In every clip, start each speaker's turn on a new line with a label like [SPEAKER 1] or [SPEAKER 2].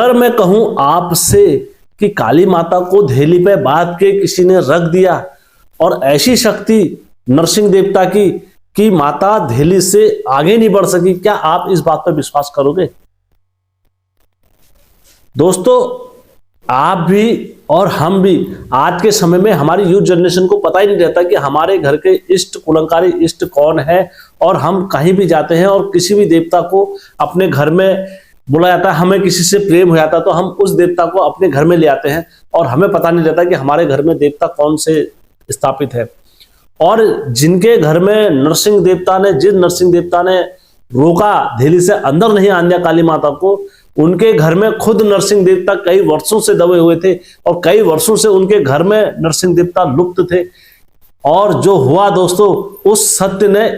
[SPEAKER 1] अगर मैं कहूं आपसे कि काली माता को धेली पे बांध के किसी ने रख दिया और ऐसी शक्ति नरसिंह देवता की कि माता धेली से आगे नहीं बढ़ सकी, क्या आप इस बात पर विश्वास करोगे? दोस्तों, आप भी और हम भी आज के समय में हमारी यूथ जनरेशन को पता ही नहीं रहता कि हमारे घर के इष्ट कुलंकारी इष्ट कौन है। और हम कहीं भी जाते हैं और किसी भी देवता को अपने घर में बोला जाता है, हमें किसी से प्रेम हो जाता है तो हम उस देवता को अपने घर में ले आते हैं और हमें पता नहीं रहता कि हमारे घर में देवता कौन से स्थापित है। और जिनके घर में नरसिंह देवता ने, जिस नरसिंह देवता ने रोका धेली से अंदर नहीं आने दिया काली माता को, उनके घर में खुद नरसिंह देवता कई वर्षों से दबे हुए थे और कई वर्षों से उनके घर में नरसिंह देवता लुप्त थे। और जो हुआ दोस्तों, उस सत्य ने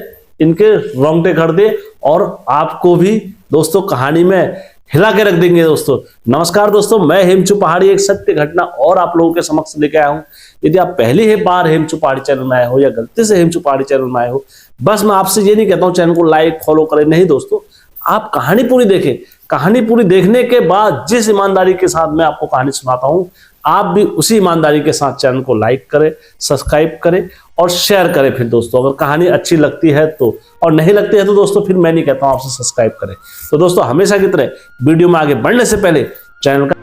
[SPEAKER 1] इनके रोंगटे खड़े दिए और आपको भी दोस्तों कहानी में हिला के रख देंगे। दोस्तों नमस्कार दोस्तों, मैं हेमचू पहाड़ी एक सत्य घटना और आप लोगों के समक्ष लेके आया हूं। यदि आप पहली बार हेमचू पहाड़ी चैनल में आए हो या गलती से हेमचू पहाड़ी चैनल में आए हो, बस मैं आपसे ये नहीं कहता हूं चैनल को लाइक फॉलो करें, नहीं दोस्तों, आप कहानी पूरी देखें। कहानी पूरी देखने के बाद जिस ईमानदारी के साथ मैं आपको कहानी सुनाता हूं, आप भी उसी ईमानदारी के साथ चैनल को लाइक करें, सब्सक्राइब करें और शेयर करें। फिर दोस्तों अगर कहानी अच्छी लगती है तो, और नहीं लगती है तो दोस्तों फिर मैं नहीं कहता हूं आपसे सब्सक्राइब करें। तो दोस्तों हमेशा की तरह वीडियो में आगे बढ़ने से पहले चैनल का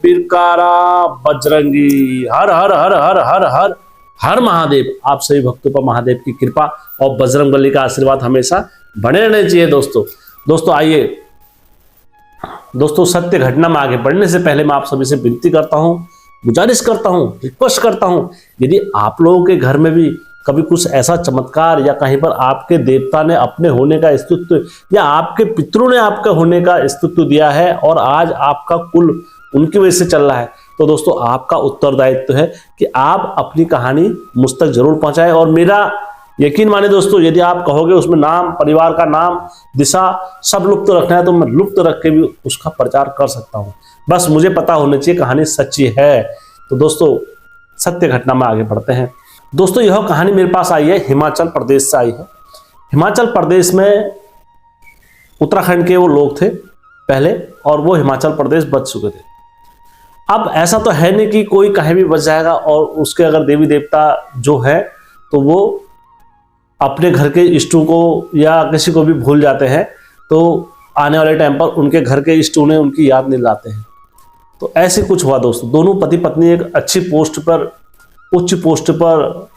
[SPEAKER 1] बिरकारा बजरंगी, हर हर हर हर हर हर हर महादेव। आप सभी भक्तों पर महादेव की कृपा और बजरंगबली का आशीर्वाद हमेशा बने रहने चाहिए। दोस्तों आइए दोस्तों, सत्य घटना में आगे बढ़ने से पहले मैं आप सभी से विनती करता हूं, गुजारिश करता हूं, रिक्वेस्ट करता हूं, यदि आप लोगों के घर में भी कभी कुछ ऐसा चमत्कार या कहीं पर आपके देवता ने अपने होने का अस्तित्व या आपके पितरों ने आपके होने का अस्तित्व दिया है और आज आपका कुल उनकी वजह से चल रहा है, तो दोस्तों आपका उत्तरदायित्व है कि आप अपनी कहानी मुझ तक जरूर पहुंचाएं। और मेरा यकीन माने दोस्तों, यदि आप कहोगे उसमें नाम, परिवार का नाम, दिशा सब लुप्त रखना है तो मैं लुप्त रख के भी उसका प्रचार कर सकता हूं। बस मुझे पता होना चाहिए कहानी सच्ची है। तो दोस्तों सत्य घटना में आगे बढ़ते हैं। दोस्तों यह कहानी मेरे पास आई है, हिमाचल प्रदेश से आई है। हिमाचल प्रदेश में उत्तराखंड के वो लोग थे पहले और वो हिमाचल प्रदेश बच चुके थे। अब ऐसा तो है नहीं कि कोई कहीं भी बच जाएगा और उसके अगर देवी देवता जो है तो वो अपने घर के इष्टों को या किसी को भी भूल जाते हैं, तो आने वाले टाइम पर उनके घर के इष्टों ने उनकी याद नहीं लाते हैं। तो ऐसे कुछ हुआ दोस्तों। दोनों पति पत्नी एक अच्छी पोस्ट पर, उच्च पोस्ट पर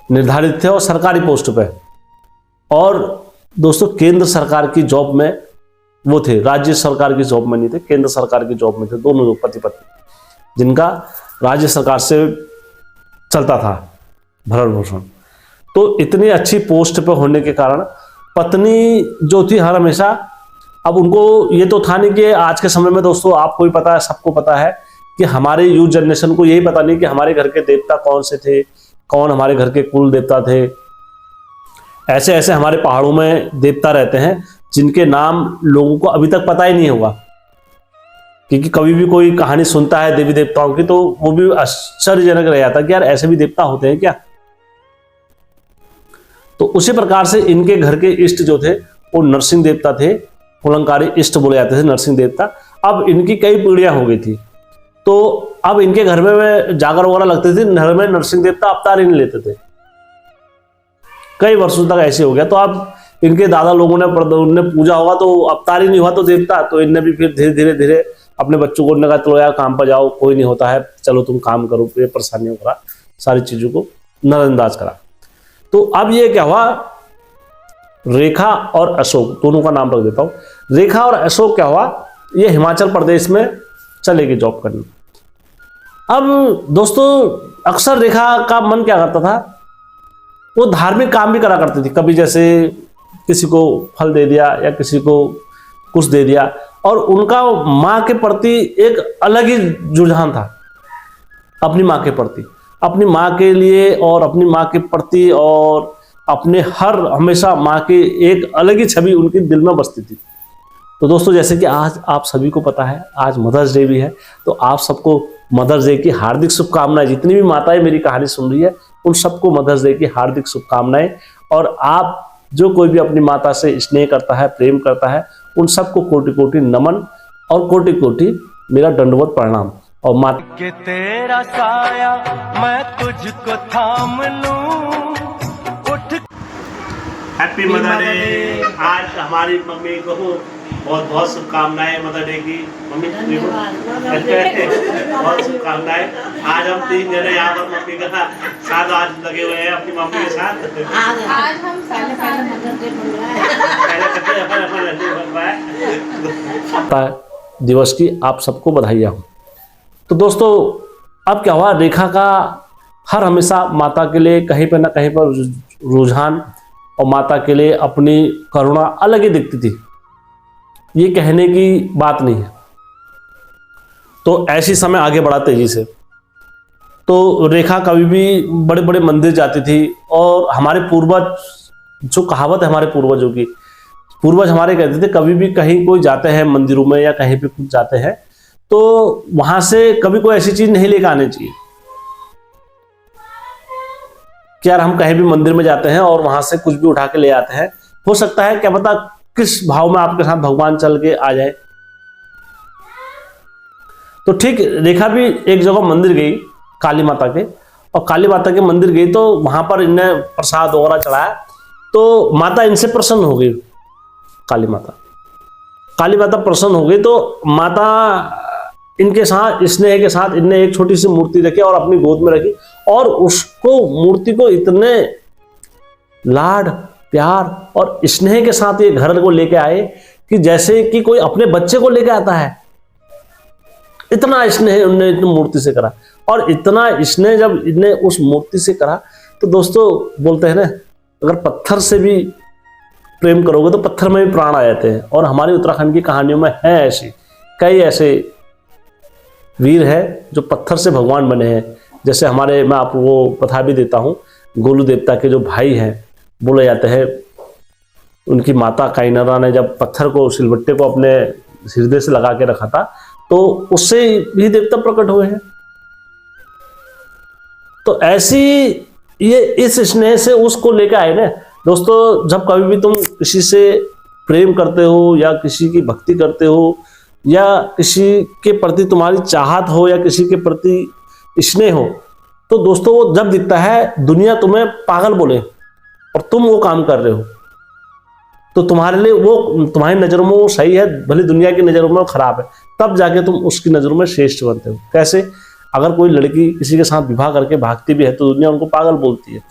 [SPEAKER 1] निर्धारित थे और सरकारी पोस्ट पे, और दोस्तों केंद्र सरकार की जॉब में वो थे, राज्य सरकार की जॉब में नहीं थे, केंद्र सरकार की जॉब में थे दोनों लोग पति पत्नी, जिनका राज्य सरकार से चलता था भरण पोषण। तो इतनी अच्छी पोस्ट पे होने के कारण पत्नी जो थी हर हमेशा, अब उनको ये तो था नहीं कि आज के समय में दोस्तों आपको भी पता है, सबको पता है कि हमारे यूथ जनरेशन को यही पता नहीं कि हमारे घर के देवता कौन से थे, कौन हमारे घर के कुल देवता थे। ऐसे ऐसे हमारे पहाड़ों में देवता रहते हैं जिनके नाम लोगों को अभी तक पता ही नहीं होगा, क्योंकि कभी भी कोई कहानी सुनता है देवी देवताओं की तो वो भी आश्चर्यजनक रह जाता है कि यार ऐसे भी देवता होते हैं क्या। तो उसी प्रकार से इनके घर के इष्ट जो थे वो नरसिंह देवता थे, कुलंकारी इष्ट बोले जाते थे नरसिंह देवता। अब इनकी कई पीढ़ियां हो गई थी, तो अब इनके घर में जागर वगैरह लगते थे, घर में नरसिंह देवता अवतार ही नहीं लेते थे, कई वर्षों तक ऐसे हो गया। तो अब इनके दादा लोगों ने पूजा होगा तो अवतार ही नहीं हुआ तो देवता, तो इनने भी फिर धीरे धीरे अपने बच्चों को कहा चलो यार काम पर जाओ, कोई नहीं होता है, चलो तुम काम करो, ये परेशानियों करा, सारी चीजों को नजरअंदाज करा। तो अब ये क्या हुआ, रेखा और अशोक दोनों का नाम रख देता हूं। रेखा और अशोक क्या हुआ, ये हिमाचल प्रदेश में चले गए जॉब करने। अब दोस्तों अक्सर रेखा का मन क्या करता था, वो धार्मिक काम भी करा करती थी। कभी जैसे किसी को फल दे दिया या किसी को कुछ दे दिया, और उनका माँ के प्रति एक अलग ही रुझान था, अपनी माँ के प्रति, अपनी माँ के लिए और अपनी माँ के प्रति और अपने हमेशा माँ की एक अलग ही छवि उनके दिल में बसती थी। तो दोस्तों, जैसे कि आज आप सभी को पता है आज मदर्स डे भी है, तो आप सबको मदर्स डे की हार्दिक शुभकामनाएं। जितनी भी माताएं मेरी कहानी सुन रही है उन सबको मदर्स डे की हार्दिक शुभकामनाएं। और आप जो कोई भी अपनी माता से स्नेह करता है, प्रेम करता है, उन सबको कोटि कोटि नमन और कोटि कोटि मेरा दंडवत प्रणाम। और माता
[SPEAKER 2] के तेरा साया मैं तुझको थाम लूं, उठ।
[SPEAKER 1] Happy mother day. आज हमारी मम्मी को बहुत बहुत शुभकामनाएं मदर डे की। मम्मी बहुत शुभकामनाएं। आज हम 3 जने यहाँ पर मम्मी का साथ आज लगे हुए हैं अपनी मम्मी के साथ।
[SPEAKER 3] आज हम पहले मदर डे बन रहा है।
[SPEAKER 1] दिवस की आप सबको बधाइयाँ हो। तो दोस्तों, अब क्या हुआ, रेखा का हमेशा माता के लिए कहीं पर ना कहीं पर रुझान और माता के लिए अपनी करुणा अलग ही दिखती थी, ये कहने की बात नहीं है। तो ऐसी समय आगे बढ़ा तेजी से। तो रेखा कभी भी बड़े बड़े मंदिर जाती थी और हमारे पूर्वज, जो कहावत है हमारे पूर्वजों की, पूर्वज हमारे कहते थे कभी भी कहीं कोई जाते हैं मंदिरों में या कहीं पे कुछ जाते हैं तो वहां से कभी कोई ऐसी चीज नहीं लेकर आनी चाहिए कि यार हम कहीं भी मंदिर में जाते हैं और वहां से कुछ भी उठा के ले आते हैं। हो सकता है क्या पता किस भाव में आपके साथ भगवान चल के आ जाए। तो ठीक रेखा भी एक जगह मंदिर गई काली माता के, और काली माता के मंदिर गई तो वहां पर इन्हें प्रसाद वगैरह चढ़ाया तो माता इनसे प्रसन्न हो गई। काली माता प्रसन्न हो गई तो माता इनके साथ स्नेह के साथ इनने एक छोटी सी मूर्ति रखी और अपनी गोद में रखी और उसको मूर्ति को इतने लाड प्यार और स्नेह के साथ ये घर को लेके आए कि जैसे कि कोई अपने बच्चे को लेके आता है। इतना स्नेह उन्होंने इतनी मूर्ति से करा, और इतना स्नेह जब इन्हें उस मूर्ति से करा तो दोस्तों बोलते हैं ना, अगर पत्थर से भी प्रेम करोगे तो पत्थर में भी प्राण आ जाते हैं। और हमारी उत्तराखंड की कहानियों में है ऐसी कई ऐसे वीर है जो पत्थर से भगवान बने हैं। जैसे हमारे, मैं आपको बता भी देता हूँ, गोलू देवता के जो भाई हैं बोले जाते हैं, उनकी माता काइनारा ने जब पत्थर को, सिलबट्टे को अपने हृदय से लगा के रखा था तो उससे भी देवता प्रकट हुए हैं। तो ऐसी ये इस स्नेह से उसको लेकर आए ना दोस्तों। जब कभी भी तुम किसी से प्रेम करते हो या किसी की भक्ति करते हो या किसी के प्रति तुम्हारी चाहत हो या किसी के प्रति स्नेह हो, तो दोस्तों वो जब दिखता है दुनिया तुम्हें पागल बोले और तुम वो काम कर रहे हो तो तुम्हारे लिए वो, तुम्हारी नज़रों में वो सही है, भले दुनिया की नज़रों में वो खराब है, तब जाके तुम उसकी नज़रों में श्रेष्ठ बनते हो। कैसे? अगर कोई लड़की किसी के साथ विवाह करके भागती भी है तो दुनिया उनको पागल बोलती है,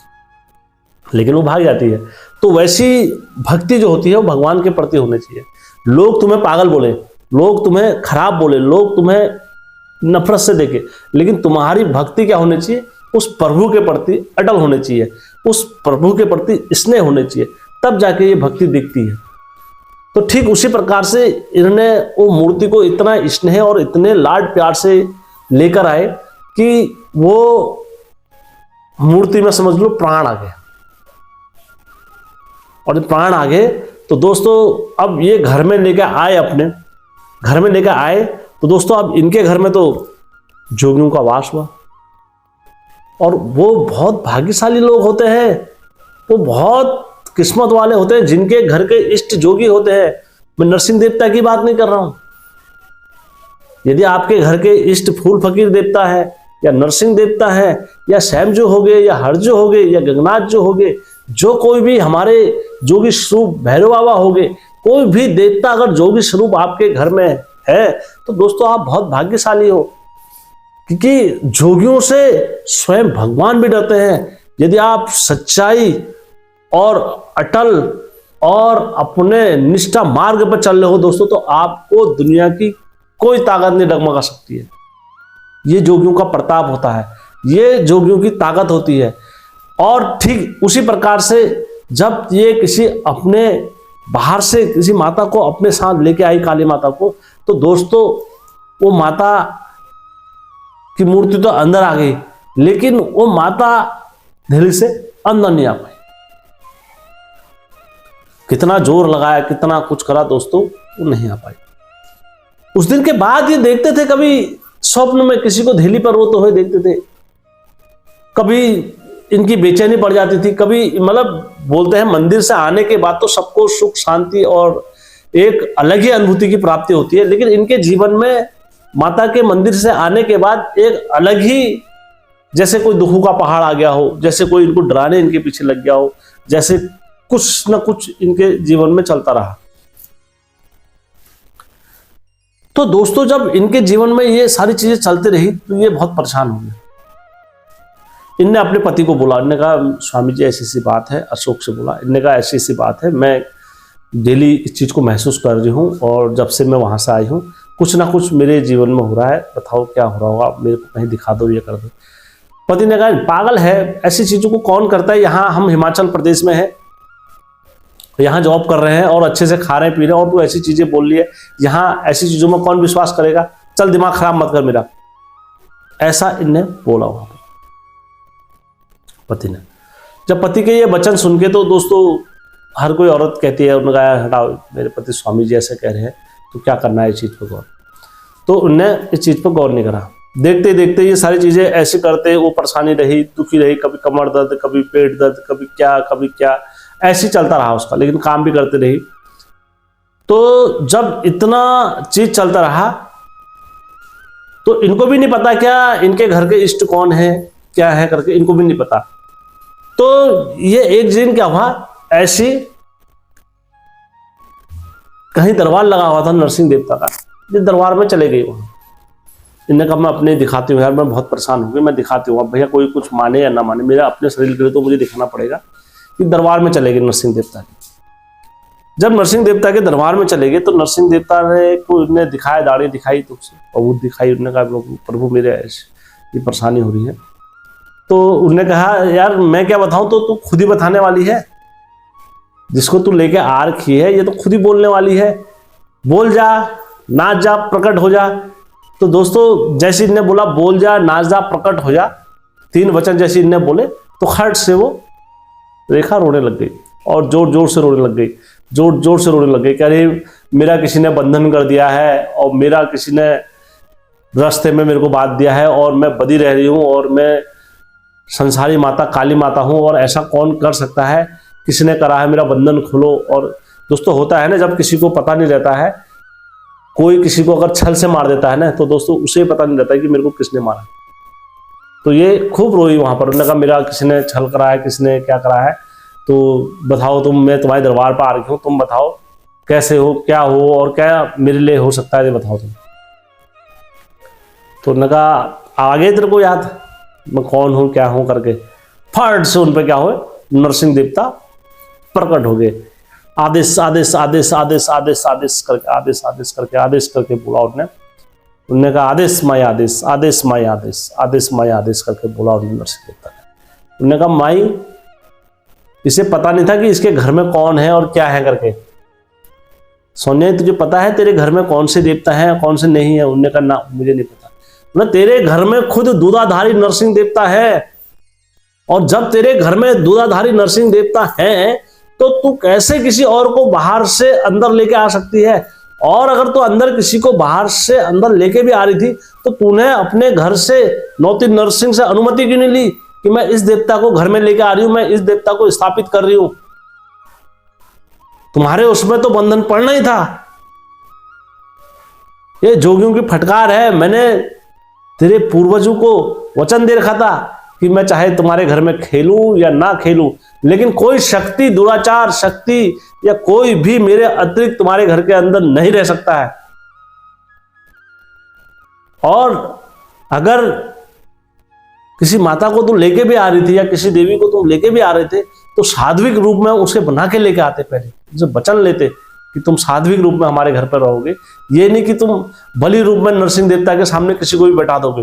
[SPEAKER 1] लेकिन वो भाग जाती है। तो वैसी भक्ति जो होती है वो भगवान के प्रति होनी चाहिए। लोग तुम्हें पागल बोले, लोग तुम्हें खराब बोले, लोग तुम्हें नफरत से देखे, लेकिन तुम्हारी भक्ति क्या होनी चाहिए? उस प्रभु के प्रति अटल होने चाहिए, उस प्रभु के प्रति स्नेह होने चाहिए, तब जाके ये भक्ति दिखती है। तो ठीक उसी प्रकार से इन्होंने वो मूर्ति को इतना स्नेह और इतने लाड प्यार से लेकर आए कि वो मूर्ति में समझ लो प्राण आ गए। और जब प्राण आ गए तो दोस्तों अब ये घर में लेकर आए, अपने घर में लेकर आए तो दोस्तों अब इनके घर में तो जोगियों का वास हुआ। और वो बहुत भाग्यशाली लोग होते हैं, वो बहुत किस्मत वाले होते हैं जिनके घर के इष्ट जोगी होते हैं। मैं नरसिंह देवता की बात नहीं कर रहा हूं। यदि आपके घर के इष्ट फूल फकीर देवता है या नरसिंह देवता है या श्याम जो हो गए या हरजो हो गए या गंगनाथ जो हो गए, जो कोई भी हमारे जोगी स्वरूप भैरव बाबा हो गए, कोई भी देवता अगर जोगी स्वरूप आपके घर में है तो दोस्तों आप बहुत भाग्यशाली हो, क्योंकि जोगियों से स्वयं भगवान भी डरते हैं। यदि आप सच्चाई और अटल और अपने निष्ठा मार्ग पर चल रहे हो दोस्तों, तो आपको दुनिया की कोई ताकत नहीं डगमगा सकती है। ये जोगियों का प्रताप होता है, ये जोगियों की ताकत होती है। और ठीक उसी प्रकार से जब ये किसी अपने बाहर से किसी माता को अपने साथ लेके आई, काली माता को, तो दोस्तों वो माता की मूर्ति तो अंदर आ गई, लेकिन वो माता दिल्ली से अंदर नहीं आ पाई। कितना जोर लगाया, कितना कुछ करा दोस्तों, वो नहीं आ पाई। उस दिन के बाद ये देखते थे, कभी स्वप्न में किसी को धेली पर रोते हुए देखते थे, कभी इनकी बेचैनी पड़ जाती थी, कभी मतलब बोलते हैं मंदिर से आने के बाद तो सबको सुख शांति और एक अलग ही अनुभूति की प्राप्ति होती है, लेकिन इनके जीवन में माता के मंदिर से आने के बाद एक अलग ही, जैसे कोई दुखों का पहाड़ आ गया हो, जैसे कोई इनको डराने इनके पीछे लग गया हो, जैसे कुछ ना कुछ इनके जीवन में चलता रहा। तो दोस्तों जब इनके जीवन में ये सारी चीजें चलती रही तो ये बहुत परेशान हो गए। इनने अपने पति को बोला, इनने कहा स्वामी जी ऐसी सी बात है, अशोक से बोला, इनने कहा ऐसी सी बात है, मैं डेली इस चीज को महसूस कर रही हूँ और जब से मैं वहां से आई हूँ कुछ ना कुछ मेरे जीवन में हो रहा है, बताओ क्या हो रहा होगा, मेरे को कहीं दिखा दो, ये कर दो। पति ने कहा पागल है, ऐसी चीजों को कौन करता है, यहाँ हम हिमाचल प्रदेश में है, यहाँ जॉब कर रहे हैं और अच्छे से खा रहे हैं पी रहे हैं और तू ऐसी चीजें बोल रही है, यहाँ ऐसी चीजों में कौन विश्वास करेगा, चल दिमाग खराब मत कर मेरा, ऐसा इनने बोला वहां पर पति ने। जब पति के ये वचन सुन के तो दोस्तों हर कोई औरत कहती है, उन्होंने कहा हटाओ, मेरे पति स्वामी जी ऐसे कह रहे हैं तो क्या करना है इस चीज पर गौर। तो उनने इस चीज पर गौर नहीं करा। देखते देखते ये सारी चीजें ऐसे करते, वो परेशानी रही, दुखी रही, कभी कमर दर्द, कभी पेट दर्द, कभी क्या, ऐसे चलता रहा उसका, लेकिन काम भी करते रही। तो जब इतना चीज चलता रहा तो इनको भी नहीं पता क्या इनके घर के इष्ट कौन है, क्या है करके, इनको भी नहीं पता। तो ये एक दिन क्या हुआ, ऐसी कहीं दरबार लगा हुआ था नरसिंह देवता का, ये दरबार में चले गई वहां। इन्होंने कहा मैं अपने दिखाती हूँ यार, मैं बहुत परेशान हो गई, मैं दिखाती हूँ, अब भैया कोई कुछ माने या ना माने, मेरा अपने शरीर के लिए तो मुझे दिखाना पड़ेगा। कि दरबार में चले गए नरसिंह देवता के। जब नरसिंह देवता के दरबार में चले गए तो नरसिंह देवता ने को इन्हें दिखाया, दाढ़ी दिखाई, तो बहुत दिखाई, उन्होंने कहा प्रभु मेरे ये परेशानी हो रही है। तो उन्होंने कहा यार मैं क्या बताऊं, तो तू खुद ही बताने वाली है, जिसको तू लेके आ रखी है ये तो खुद ही बोलने वाली है, बोल जा, नाच जा, प्रकट हो जा। तो दोस्तों जैसे इनने बोला बोल जा, नाच जा, प्रकट हो जा, 3 वचन जैसे इनने बोले तो खट से वो रेखा रोने लग गई और जोर जोर से रोने लग गई, जोर जोर से रोने लग गई। कह रही मेरा किसी ने बंधन कर दिया है और मेरा किसी ने रास्ते में मेरे को बांध दिया है और मैं बदी रह रही हूँ और मैं संसारी माता काली माता हूँ और ऐसा कौन कर सकता है, किसने करा है, मेरा बंधन खोलो। और दोस्तों होता है ना, जब किसी को पता नहीं रहता है, कोई किसी को अगर छल से मार देता है ना, तो दोस्तों उसे पता नहीं रहता है कि मेरे को किसने मारा। तो ये खूब रोई वहां पर, उन्होंने कहा मेरा किसने छल करा है, किसने क्या करा है, तो बताओ तुम, मैं तुम्हारे दरबार पर आ रही हूँ, तुम बताओ कैसे हो, क्या हो और क्या मेरे लिए हो सकता है, ये बताओ तुम। तो उन्होंने कहा आगे तेरे को याद मैं कौन हूँ क्या हूँ करके, फट से उन पर क्या हुए, नरसिंह देवता प्रकट हो गए। आदेश आदेश आदेश आदेश आदेश आदेश करके, आदेश आदेश करके, आदेश करके बोला उन्होंने कहा आदेश माई आदेश, आदेश माई आदेश, आदेश माई आदेश करके बोला उन्होंने नरसिंह देवता ने। उन्होंने कहा माई, इसे पता नहीं था कि इसके घर में कौन है और क्या है करके। सोनिया तुझे पता है तेरे घर में कौन से देवता है कौन से नहीं है? उन्होंने कहा ना मुझे नहीं पता। ना तेरे घर में खुद दूधाधारी नरसिंह देवता है, और जब तेरे घर में दूधाधारी नरसिंह देवता है तो तू कैसे किसी और को बाहर से अंदर लेके आ सकती है? और अगर तू अंदर किसी को बाहर से अंदर लेके भी आ रही थी तो तूने अपने घर से नौती नरसिंह से अनुमति क्यों नहीं ली कि मैं इस देवता को घर में लेके आ रही हूं, मैं इस देवता को स्थापित कर रही हूं? तुम्हारे उसमें तो बंधन पड़ना ही था। ये जोगियों की फटकार है। मैंने तेरे पूर्वजों को वचन दे रखा था कि मैं चाहे तुम्हारे घर में खेलूं या ना खेलूं, लेकिन कोई शक्ति, दुराचार शक्ति या कोई भी मेरे अतिरिक्त तुम्हारे घर के अंदर नहीं रह सकता है। और अगर किसी माता को तुम लेके भी आ रही थी या किसी देवी को तुम लेके भी आ रहे थे तो साध्विक रूप में उसे बना के लेके आते, पहले उनसे वचन लेते कि तुम साध्विक रूप में हमारे घर पर रहोगे, ये नहीं कि तुम बलि रूप में नरसिंह देवता के सामने किसी को भी बैठा दोगे।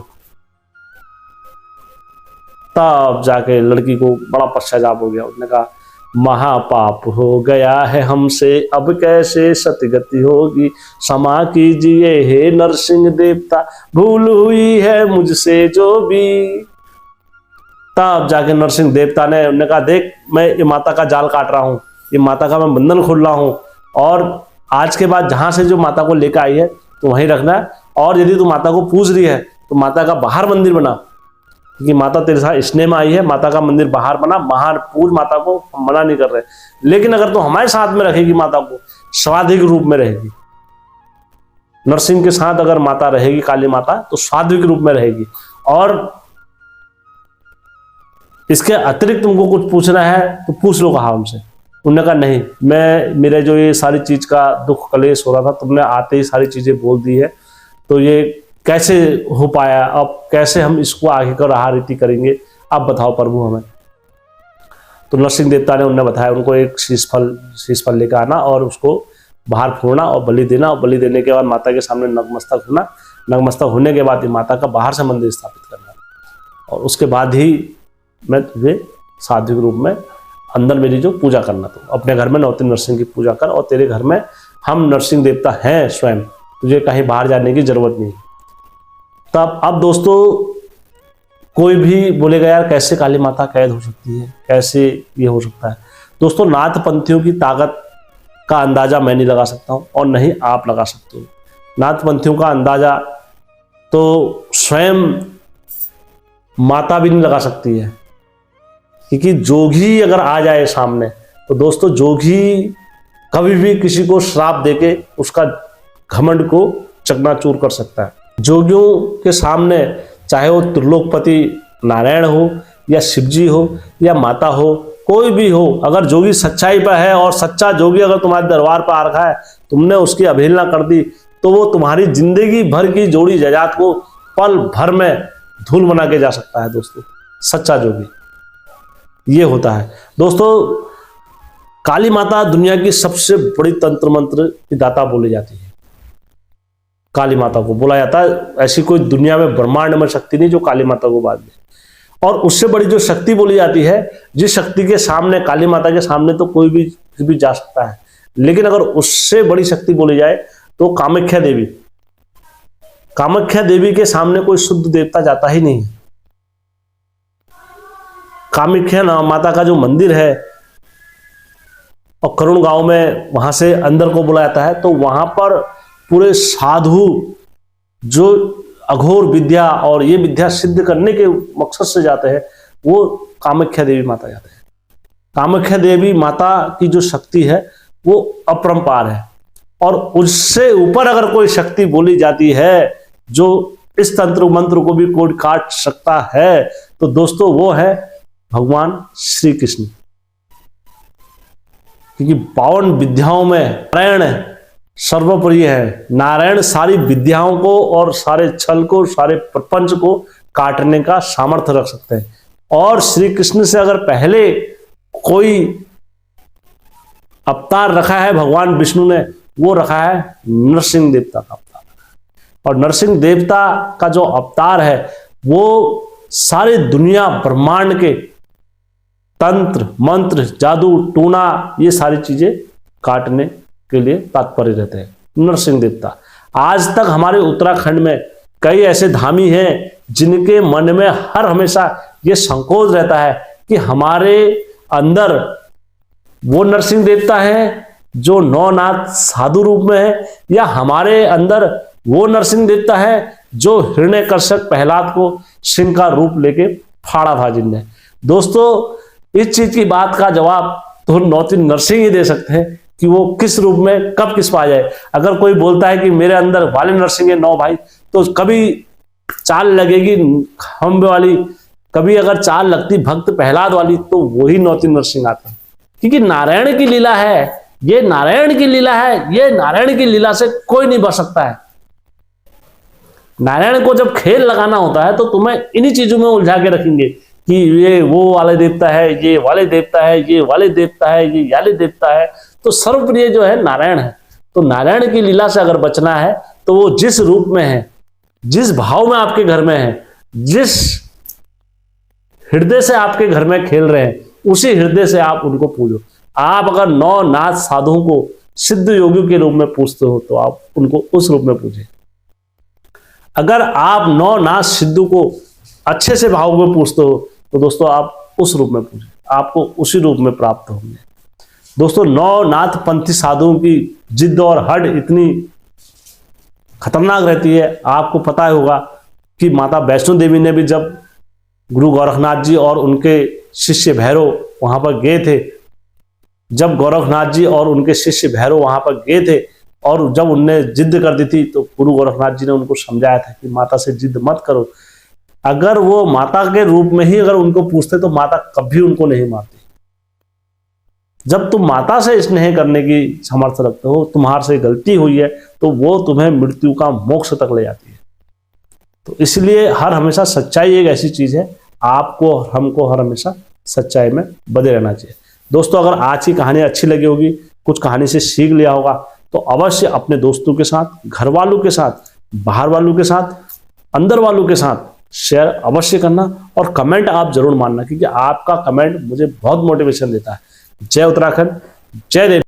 [SPEAKER 1] तब जाके लड़की को बड़ा पश्चाताप हो गया। उसने कहा महापाप हो गया है हमसे, अब कैसे सतगति होगी, क्षमा कीजिए हे नरसिंह देवता, भूल हुई है मुझसे जो भी। तब जाके नरसिंह देवता ने उन्होंने कहा देख मैं ये माता का जाल काट रहा हूं, ये माता का मैं बंधन खोल रहा हूँ, और आज के बाद जहां से जो माता को लेकर आई है तो वहीं रखना है। और यदि तू माता को पूज रही है तो माता का बाहर मंदिर बना, क्योंकि माता तेरे साथ स्नेह में आई है, माता का मंदिर बाहर बना, बाहर पूज माता को, हम मना नहीं कर रहे। लेकिन अगर तू हमारे साथ में रखेगी माता को, स्वाधिक रूप में रहेगी, नरसिंह के साथ अगर माता रहेगी काली माता तो स्वाधिक रूप में रहेगी। और इसके अतिरिक्त तुमको कुछ पूछना है तो पूछ लो, कहा उनसे। उन्होंने कहा नहीं, मैं मेरे जो ये सारी चीज का दुख कलेश हो रहा था तुमने आते ही सारी चीजें बोल दी है, तो ये कैसे हो पाया, अब कैसे हम इसको आगे कर रहा रीति करेंगे, आप बताओ प्रभु हमें। तो नरसिंह देवता ने उन्हें बताया उनको एक शीश फल लेकर आना और उसको बाहर फोड़ना और बलि देना, और बलि देने के बाद माता के सामने नतमस्तक होना, नतमस्तक होने के बाद ही माता का बाहर से मंदिर स्थापित करना, और उसके बाद ही मैं तुझे सात्विक रूप में अंदर मेरी जो पूजा करना, तो अपने घर में 9 नरसिंह की पूजा कर, और तेरे घर में हम नरसिंह देवता हैं स्वयं, तुझे कहीं बाहर जाने की जरूरत नहीं। तब अब दोस्तों कोई भी बोलेगा यार कैसे काली माता कैद हो सकती है, कैसे ये हो सकता है। दोस्तों नाथ पंथियों की ताकत का अंदाजा मैं नहीं लगा सकता हूँ और नहीं आप लगा सकते हो। नाथ पंथियों का अंदाजा तो स्वयं माता भी नहीं लगा सकती है, क्योंकि जोगी अगर आ जाए सामने तो दोस्तों जोगी कभी भी किसी को श्राप देके उसका घमंड को चकनाचूर कर सकता है। जोगियों के सामने चाहे वो त्रिलोकपति नारायण हो या शिवजी हो या माता हो, कोई भी हो, अगर जोगी सच्चाई पर है और सच्चा जोगी अगर तुम्हारे दरबार पर आ रखा है, तुमने उसकी अवहेलना कर दी तो वो तुम्हारी जिंदगी भर की जोड़ी जायदाद को पल भर में धूल बना के जा सकता है। दोस्तों सच्चा जोगी ये होता है। दोस्तों काली माता दुनिया की सबसे बड़ी तंत्र मंत्र की दाता बोली जाती है। काली माता को बोला जाता है, ऐसी कोई दुनिया में ब्रह्मांड में शक्ति नहीं जो काली माता को बाद में। और उससे बड़ी जो शक्ति बोली जाती है, जिस शक्ति के सामने, काली माता के सामने तो कोई भी जा सकता है, लेकिन अगर उससे बड़ी शक्ति बोली जाए तो कामाख्या देवी। कामाख्या देवी के सामने कोई शुद्ध देवता जाता ही नहीं। कामाख्या माता का जो मंदिर है और करुण गांव में, वहां से अंदर को बुलाया जाता है, तो वहां पर पूरे साधु जो अघोर विद्या और ये विद्या सिद्ध करने के मकसद से जाते हैं, वो कामाख्या देवी माता जाते हैं। कामाख्या देवी माता की जो शक्ति है वो अपरंपार है, और उससे ऊपर अगर कोई शक्ति बोली जाती है जो इस तंत्र मंत्र को भी कोड काट सकता है, तो दोस्तों वो है भगवान श्री कृष्ण। क्योंकि 52 विद्याओं में नारायण सर्वप्रिय है। नारायण सारी विद्याओं को और सारे छल को, सारे प्रपंच को काटने का सामर्थ्य रख सकते हैं। और श्री कृष्ण से अगर पहले कोई अवतार रखा है भगवान विष्णु ने, वो रखा है नरसिंह देवता का अवतार। और नरसिंह देवता का जो अवतार है वो सारे दुनिया ब्रह्मांड के तंत्र मंत्र जादू टूना ये सारी चीजें काटने के लिए तात्पर्य रहते हैं नरसिंह देवता। आज तक हमारे उत्तराखंड में कई ऐसे धामी हैं जिनके मन में हर हमेशा ये संकोच रहता है कि हमारे अंदर वो नरसिंह देवता है जो नौनाथ साधु रूप में है, या हमारे अंदर वो नरसिंह देवता है जो हिरण्यकश्यप प्रहलाद को सिंह का रूप लेके फाड़ा था जिनने। दोस्तों इस चीज की बात का जवाब तो 9 नरसिंह ही दे सकते हैं कि वो किस रूप में कब किस पा जाए। अगर कोई बोलता है कि मेरे अंदर वाले नरसिंह है 9 भाई, तो कभी चाल लगेगी हम वाली, कभी अगर चाल लगती भक्त प्रहलाद वाली, तो वही 9 नरसिंह आते हैं। क्योंकि नारायण की लीला है, ये नारायण की लीला है, ये नारायण की लीला से कोई नहीं बच सकता है। नारायण को जब खेल लगाना होता है तो तुम्हें इन्हीं चीजों में उलझा के रखेंगे कि ये वो वाले देवता है, ये वाले देवता है, ये वाले देवता है, ये याले देवता है। तो सर्वप्रिय जो है नारायण है। तो नारायण की लीला से अगर बचना है तो वो जिस रूप में है, जिस भाव में आपके घर में है, जिस हृदय से आपके घर में खेल रहे हैं, उसी हृदय से आप उनको पूजो। आप अगर 9 नाथ साधुओं को सिद्ध योगियों के रूप में पूजते हो तो आप उनको उस रूप में पूजें। अगर आप 9 नाथ सिद्धों को अच्छे से भाव में पूजते हो तो दोस्तों आप उस रूप में पूजें, आपको उसी रूप में प्राप्त होंगे। दोस्तों नवनाथ पंथी साधुओं की जिद और हट इतनी खतरनाक रहती है। आपको पता होगा कि माता वैष्णो देवी ने भी जब गुरु गोरखनाथ जी और उनके शिष्य भैरव वहां पर गए थे, जब गोरखनाथ जी और उनके शिष्य भैरव वहां पर गए थे और जब उनने जिद कर दी थी, तो गुरु गोरखनाथ जी ने उनको समझाया था कि माता से जिद मत करो। अगर वो माता के रूप में ही अगर उनको पूछते तो माता कभी उनको नहीं मारती। जब तुम माता से स्नेह करने की सामर्थ्य रखते हो, तुम्हारे से गलती हुई है तो वो तुम्हें मृत्यु का मोक्ष तक ले जाती है। तो इसलिए हर हमेशा सच्चाई एक ऐसी चीज है, आपको हमको हर हमेशा सच्चाई में बने रहना चाहिए। दोस्तों अगर आज की कहानी अच्छी लगी होगी, कुछ कहानी से सीख लिया होगा, तो अवश्य अपने दोस्तों के साथ, घर वालों के साथ, बाहर वालों के साथ, अंदर वालों के साथ शेयर अवश्य करना और कमेंट आप जरूर मानना, क्योंकि आपका कमेंट मुझे बहुत मोटिवेशन देता है। जय उत्तराखंड, जय देव।